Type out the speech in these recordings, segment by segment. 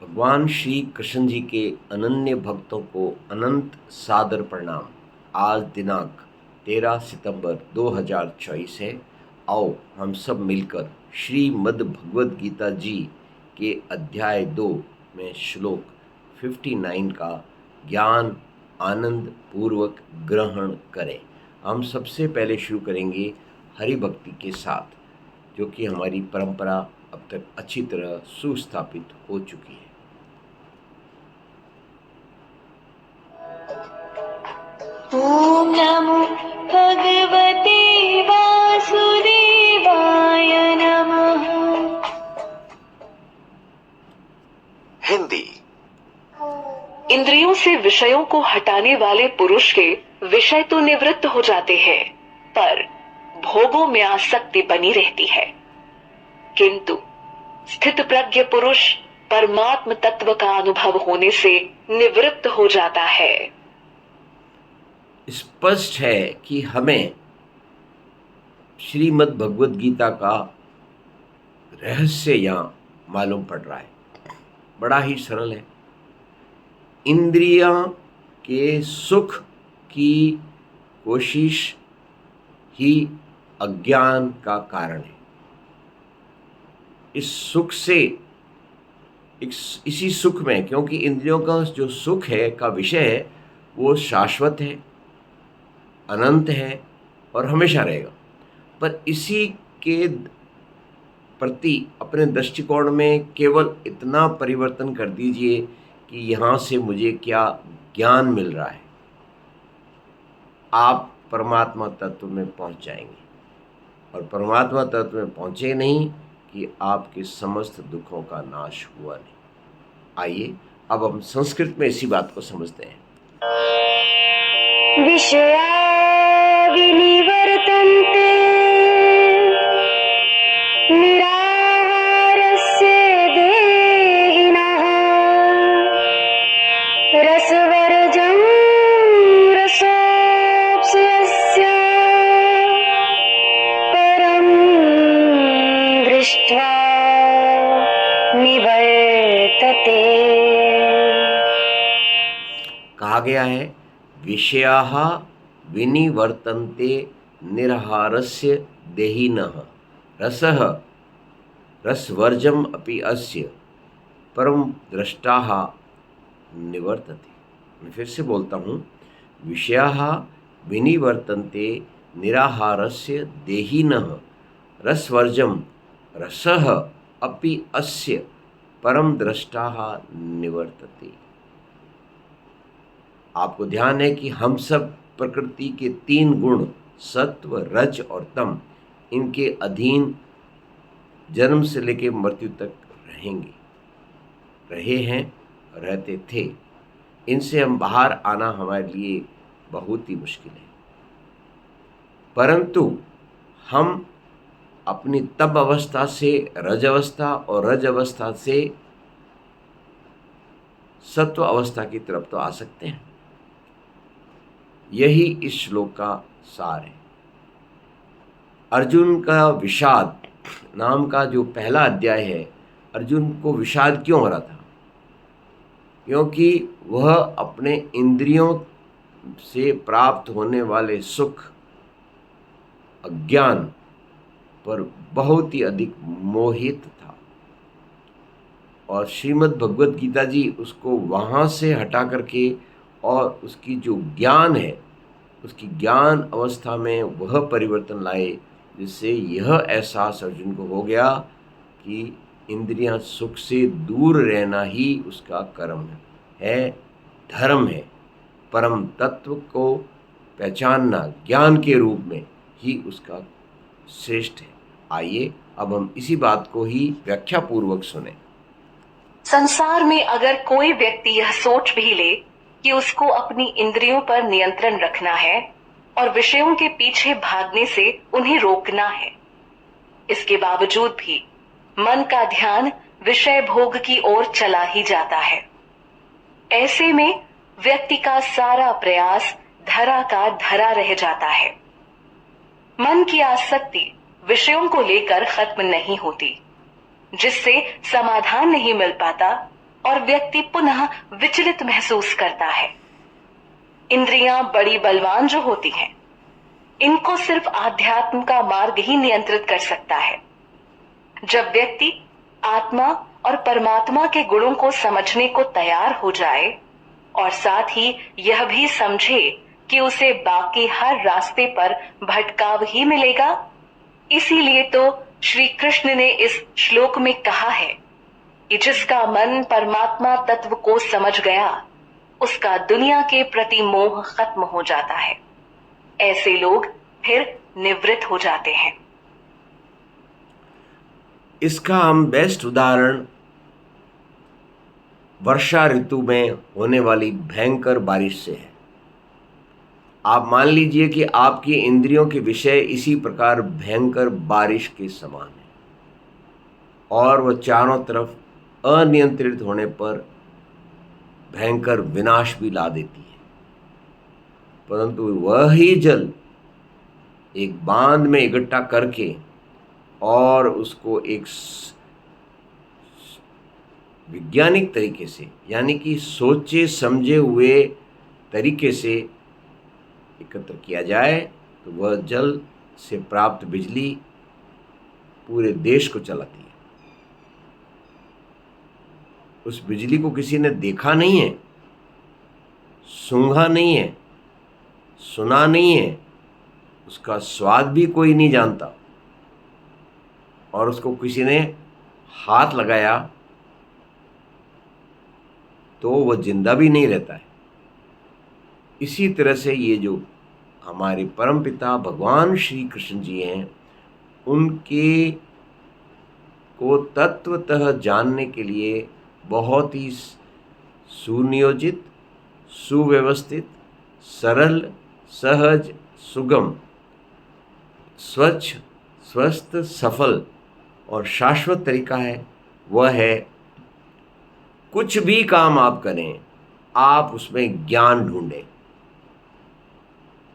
भगवान श्री कृष्ण जी के अनन्य भक्तों को अनंत सादर प्रणाम। आज दिनांक 13 सितंबर 2024 है। आओ हम सब मिलकर श्रीमद् भगवद गीता जी के अध्याय 2 में श्लोक 59 का ज्ञान आनंद पूर्वक ग्रहण करें। हम सबसे पहले शुरू करेंगे हरि भक्ति के साथ, जो कि हमारी परंपरा अब तक अच्छी तरह सुस्थापित हो चुकी है। ओम नमो भगवते वासुदेवाय नमः। हिंदी। इंद्रियों से विषयों को हटाने वाले पुरुष के विषय तो निवृत्त हो जाते हैं, पर भोगों में आसक्ति बनी रहती है। किंतु स्थित प्रज्ञ पुरुष परमात्म तत्व का अनुभव होने से निवृत्त हो जाता है। स्पष्ट है कि हमें श्रीमद् भगवद गीता का रहस्य यहाँ मालूम पड़ रहा है। बड़ा ही सरल है। इंद्रियां के सुख की कोशिश ही अज्ञान का कारण है। इस सुख से इसी सुख में, क्योंकि इंद्रियों का जो सुख है का विषय है वो शाश्वत है, अनंत है और हमेशा रहेगा, पर इसी के प्रति अपने दृष्टिकोण में केवल इतना परिवर्तन कर दीजिए कि यहाँ से मुझे क्या ज्ञान मिल रहा है, आप परमात्मा तत्व में पहुँच जाएंगे। और परमात्मा तत्व में पहुँचे नहीं कि आपके समस्त दुखों का नाश हुआ नहीं। आइए अब हम संस्कृत में इसी बात को समझते हैं। विषया विनिवर्तन्ते निराहारस्य देहिनः रसवर्जं रसोऽप्स्यस्य परं दृष्ट्वा निवर्तते। कहा गया है विषयाः विनिवर्तन्ते निराहारस्य देहिनः रसः रसवर्जम अपि अस्य परम दृष्टाः निवर्तते। मैं फिर से बोलता हूँ, विषयाः विनिवर्तन्ते निराहारस्य देहिनः रसवर्जम रसः अपि अस्य परम दृष्टाः निवर्तते। आपको ध्यान है कि हम सब प्रकृति के 3 गुण सत्व रज और तम, इनके अधीन जन्म से लेकर मृत्यु तक रहेंगे, रहे हैं, रहते थे। इनसे हम बाहर आना हमारे लिए बहुत ही मुश्किल है। परंतु हम अपनी तप अवस्था से रज अवस्था और रज अवस्था से सत्व अवस्था की तरफ तो आ सकते हैं। यही इस श्लोक का सार है। अर्जुन का विषाद नाम का जो पहला अध्याय है, अर्जुन को विषाद क्यों हो रहा था? क्योंकि वह अपने इंद्रियों से प्राप्त होने वाले सुख अज्ञान पर बहुत ही अधिक मोहित था, और श्रीमद् भगवद गीता जी उसको वहाँ से हटा करके और उसकी जो ज्ञान है, उसकी ज्ञान अवस्था में वह परिवर्तन लाए, जिससे यह एहसास अर्जुन को हो गया कि इंद्रियां सुख से दूर रहना ही उसका कर्म है, धर्म है। परम तत्व को पहचानना ज्ञान के रूप में ही उसका श्रेष्ठ है। आइए अब हम इसी बात को ही व्याख्या पूर्वक सुने। संसार में अगर कोई व्यक्ति यह सोच भी ले कि उसको अपनी इंद्रियों पर नियंत्रण रखना है और विषयों के पीछे भागने से उन्हें रोकना है, इसके बावजूद भी मन का ध्यान विषय भोग की ओर चला ही जाता है। ऐसे में व्यक्ति का सारा प्रयास धरा का धरा रह जाता है। मन की आसक्ति विषयों को लेकर खत्म नहीं होती, जिससे समाधान नहीं मिल पाता और व्यक्ति पुनः विचलित महसूस करता है। इंद्रियां बड़ी बलवान जो होती हैं, इनको सिर्फ आध्यात्म का मार्ग ही नियंत्रित कर सकता है। जब व्यक्ति आत्मा और परमात्मा के गुणों को समझने को तैयार हो जाए और साथ ही यह भी समझे कि उसे बाकी हर रास्ते पर भटकाव ही मिलेगा, इसीलिए तो श्री कृष्ण ने इस श्लोक में कहा है कि जिसका मन परमात्मा तत्व को समझ गया, उसका दुनिया के प्रति मोह खत्म हो जाता है। ऐसे लोग फिर निवृत्त हो जाते हैं। इसका हम बेस्ट उदाहरण वर्षा ऋतु में होने वाली भयंकर बारिश से है। आप मान लीजिए कि आपकी इंद्रियों के विषय इसी प्रकार भयंकर बारिश के समान है और वह चारों तरफ अनियंत्रित होने पर भयंकर विनाश भी ला देती है। परंतु वह ही जल एक बांध में इकट्ठा करके और उसको एक वैज्ञानिक तरीके से, यानी कि सोचे समझे हुए तरीके से एकत्र किया जाए तो वह जल से प्राप्त बिजली पूरे देश को चलाती है। उस बिजली को किसी ने देखा नहीं है, सूंघा नहीं है, सुना नहीं है, उसका स्वाद भी कोई नहीं जानता और उसको किसी ने हाथ लगाया तो वह जिंदा भी नहीं रहता है। इसी तरह से ये जो हमारे परमपिता भगवान श्री कृष्ण जी हैं, उनके को तत्वतः जानने के लिए बहुत ही सुनियोजित, सुव्यवस्थित, सरल, सहज, सुगम, स्वच्छ, स्वस्थ, सफल और शाश्वत तरीका है। वह है कुछ भी काम आप करें, आप उसमें ज्ञान ढूंढें।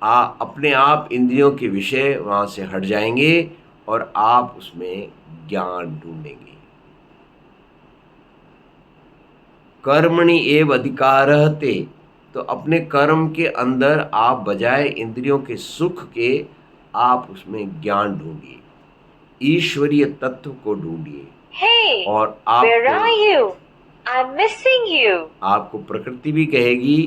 अपने आप इंद्रियों के विषय वहाँ से हट जाएंगे और आप उसमें ज्ञान ढूंढेंगे। कर्मणि एव अधिकारः ते, तो अपने कर्म के अंदर आप बजाय इंद्रियों के सुख के आप उसमें ज्ञान ढूंढिए, ईश्वरीय तत्व को ढूंढिए। Hey, और where are आपको you? I'm missing you. आपको प्रकृति भी कहेगी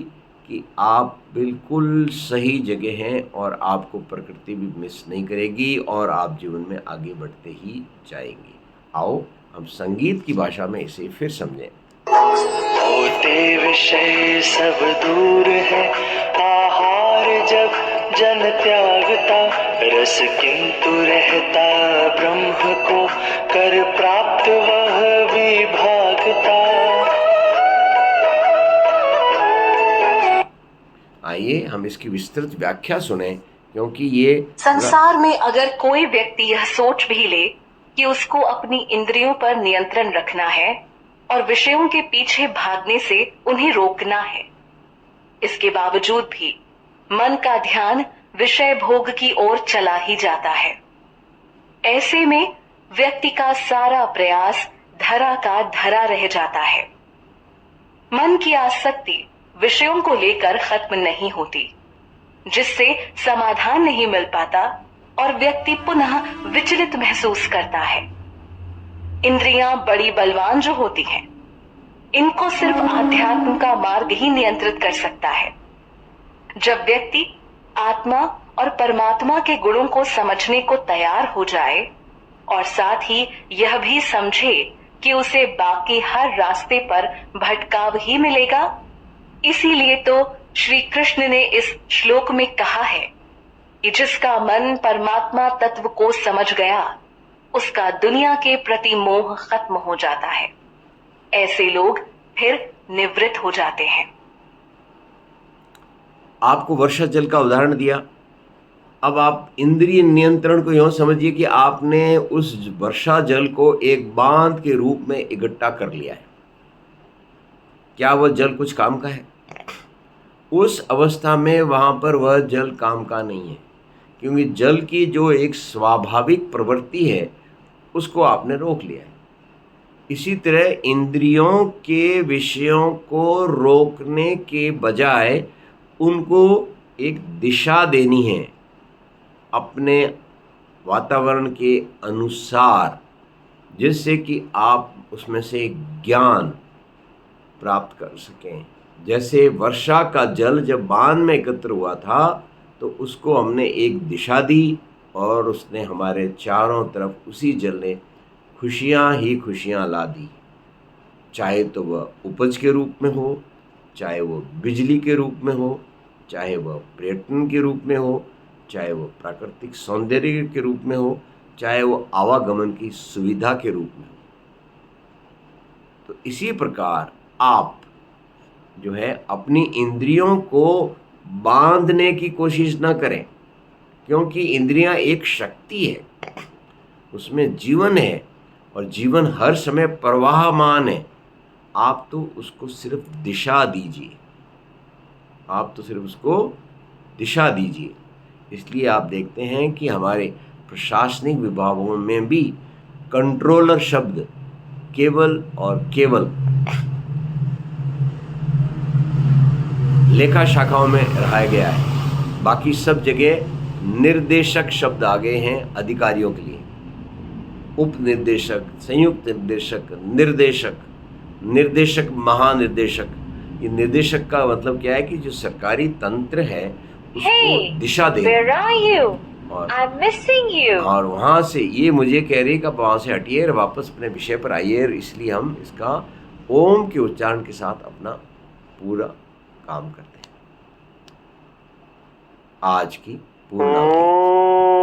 कि आप बिल्कुल सही जगह हैं और आपको प्रकृति भी मिस नहीं करेगी और आप जीवन में आगे बढ़ते ही जाएंगे। आओ हम संगीत की भाषा में इसे फिर समझें। होते विषय सब दूर है, आहार जब जन त्यागता, रस किंतु रहता ब्रह्म को, कर प्राप्त वह विभागता। आइए हम इसकी विस्तृत व्याख्या सुने, क्योंकि ये संसार में अगर कोई व्यक्ति यह सोच भी ले कि उसको अपनी इंद्रियों पर नियंत्रण रखना है और विषयों के पीछे भागने से उन्हें रोकना है, इसके बावजूद भी मन का ध्यान विषय भोग की ओर चला ही जाता है। ऐसे में व्यक्ति का सारा प्रयास धरा का धरा रह जाता है। मन की आसक्ति विषयों को लेकर खत्म नहीं होती, जिससे समाधान नहीं मिल पाता और व्यक्ति पुनः विचलित महसूस करता है। इंद्रियां बड़ी बलवान जो होती हैं, इनको सिर्फ आध्यात्म का मार्ग ही नियंत्रित कर सकता है। जब व्यक्ति आत्मा और परमात्मा के गुणों को समझने को तैयार हो जाए और साथ ही यह भी समझे कि उसे बाकी हर रास्ते पर भटकाव ही मिलेगा, इसीलिए तो श्री कृष्ण ने इस श्लोक में कहा है कि जिसका मन परमात्मा तत्व को समझ गया, उसका दुनिया के प्रति मोह खत्म हो जाता है। ऐसे लोग फिर निवृत्त हो जाते हैं। आपको वर्षा जल का उदाहरण दिया। अब आप इंद्रिय नियंत्रण को यूँ समझिए कि आपने उस वर्षा जल को एक बांध के रूप में इकट्ठा कर लिया है। क्या वह जल कुछ काम का है? उस अवस्था में वहाँ पर वह जल काम का नहीं है, क्योंकि जल की जो एक स्वाभाविक प्रवृत्ति है उसको आपने रोक लिया है। इसी तरह इंद्रियों के विषयों को रोकने के बजाय उनको एक दिशा देनी है अपने वातावरण के अनुसार, जिससे कि आप उसमें से ज्ञान प्राप्त कर सकें। जैसे वर्षा का जल जब बांध में एकत्र हुआ था तो उसको हमने एक दिशा दी और उसने हमारे चारों तरफ उसी जल ने खुशियाँ ही खुशियाँ ला दी, चाहे तो वह उपज के रूप में हो, चाहे वो बिजली के रूप में हो, चाहे वह पर्यटन के रूप में हो, चाहे वो प्राकृतिक सौंदर्य के रूप में हो, चाहे वो आवागमन की सुविधा के रूप में हो। तो इसी प्रकार आप जो है अपनी इंद्रियों को बांधने की कोशिश ना करें, क्योंकि इंद्रियां एक शक्ति है, उसमें जीवन है और जीवन हर समय प्रवाहमान है। आप तो उसको सिर्फ दिशा दीजिए, आप तो सिर्फ उसको दिशा दीजिए। इसलिए आप देखते हैं कि हमारे प्रशासनिक विभागों में भी कंट्रोलर शब्द केवल और केवल लेखा शाखाओं में रहा गया है, बाकी सब जगह निर्देशक शब्द आ गए हैं अधिकारियों के लिए। उप निर्देशक, संयुक्त निर्देशक, निर्देशक, निर्देशक, महानिर्देशक। ये निर्देशक का मतलब क्या है कि जो सरकारी तंत्र है उसको Hey, Disha they. where are you? और I'm missing you. और वहाँ से ये मुझे कह रही कि आप वहाँ से हटिए और वापस अपने विषय पर आइए, और इसलिए हम इसका ओम के उच्चारण के साथ अपना पूरा काम करते हैं। आज की पूर्णाहुति।